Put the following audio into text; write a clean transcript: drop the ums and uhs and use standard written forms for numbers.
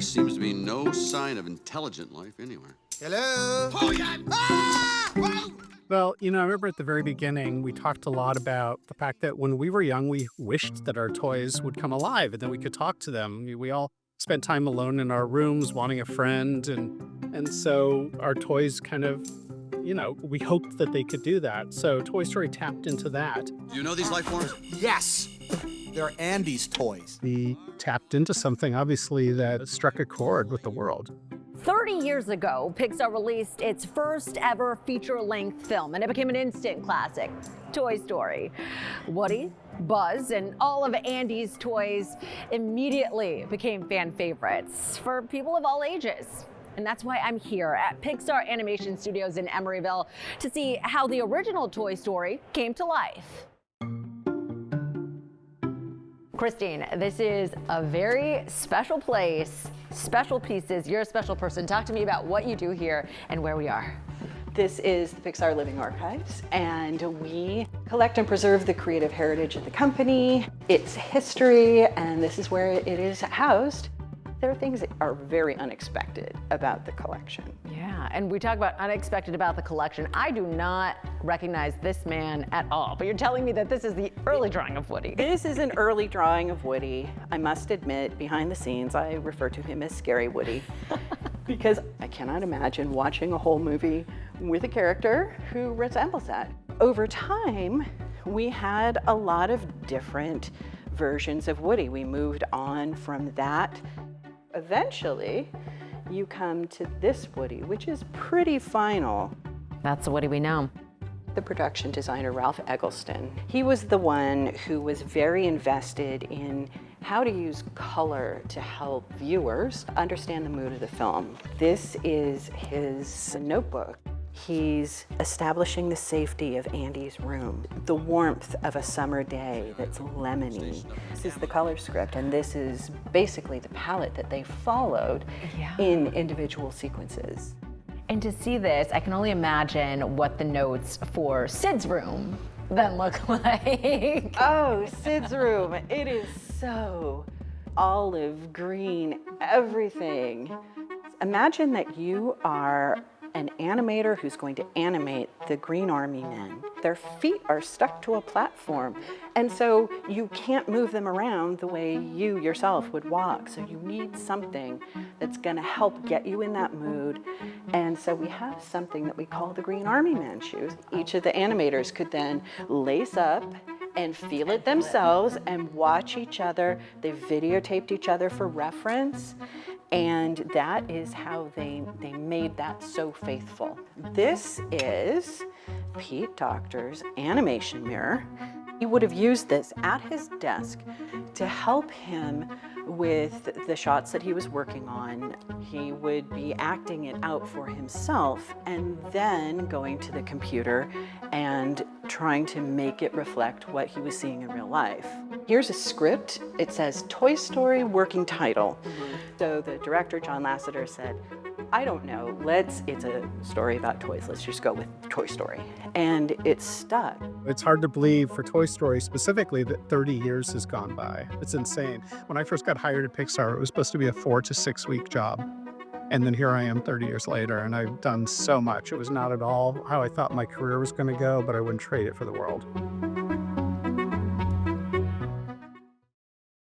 there seems to be no sign of intelligent life anywhere. Hello? Oh, yeah. Ah! Whoa! Well, I remember at the very beginning, we talked a lot about the fact that when we were young, we wished that our toys would come alive and then we could talk to them. We all spent time alone in our rooms wanting a friend. And so our toys kind of, we hoped that they could do that. So Toy Story tapped into that. Do you know these life forms? Yes! They're Andy's toys. We tapped into something, obviously, that struck a chord with the world. 30 years ago, Pixar released its first ever feature-length film, and it became an instant classic, Toy Story. Woody, Buzz, and all of Andy's toys immediately became fan favorites for people of all ages. And that's why I'm here at Pixar Animation Studios in Emeryville to see how the original Toy Story came to life. Christine, this is a very special place, special pieces. You're a special person. Talk to me about what you do here and where we are. This is the Pixar Living Archives, and we collect and preserve the creative heritage of the company, its history, and this is where it is housed. There are things that are very unexpected about the collection. Yeah, and we talk about unexpected about the collection. I do not recognize this man at all, but you're telling me that this is the early drawing of Woody. This is an early drawing of Woody. I must admit, behind the scenes, I refer to him as Scary Woody because I cannot imagine watching a whole movie with a character who resembles that. Over time, we had a lot of different versions of Woody. We moved on from that. Eventually, you come to this Woody, which is pretty final. That's the Woody we know. The production designer, Ralph Eggleston, he was the one who was very invested in how to use color to help viewers understand the mood of the film. This is his notebook. He's establishing the safety of Andy's room, the warmth of a summer day that's lemony. This is the color script, and this is basically the palette that they followed in individual sequences. And to see this, I can only imagine what the notes for Sid's room then look like. Oh, Sid's room. It is so olive green, everything. Imagine that you are an animator who's going to animate the Green Army men. Their feet are stuck to a platform, and so you can't move them around the way you yourself would walk. So you need something that's gonna help get you in that mood. And so we have something that we call the Green Army man shoes. Each of the animators could then lace up and feel it themselves and watch each other. They videotaped each other for reference. And that is how they made that so faithful. This is Pete Docter's animation mirror. He would have used this at his desk to help him with the shots that he was working on. He would be acting it out for himself and then going to the computer and trying to make it reflect what he was seeing in real life. Here's a script. It says Toy Story working title. So the director, John Lasseter, said, I don't know, it's a story about toys. Let's just go with Toy Story. And it stuck. It's hard to believe for Toy Story specifically that 30 years has gone by. It's insane. When I first got hired at Pixar, it was supposed to be a 4 to 6 week job. And then here I am 30 years later, and I've done so much. It was not at all how I thought my career was going to go, but I wouldn't trade it for the world.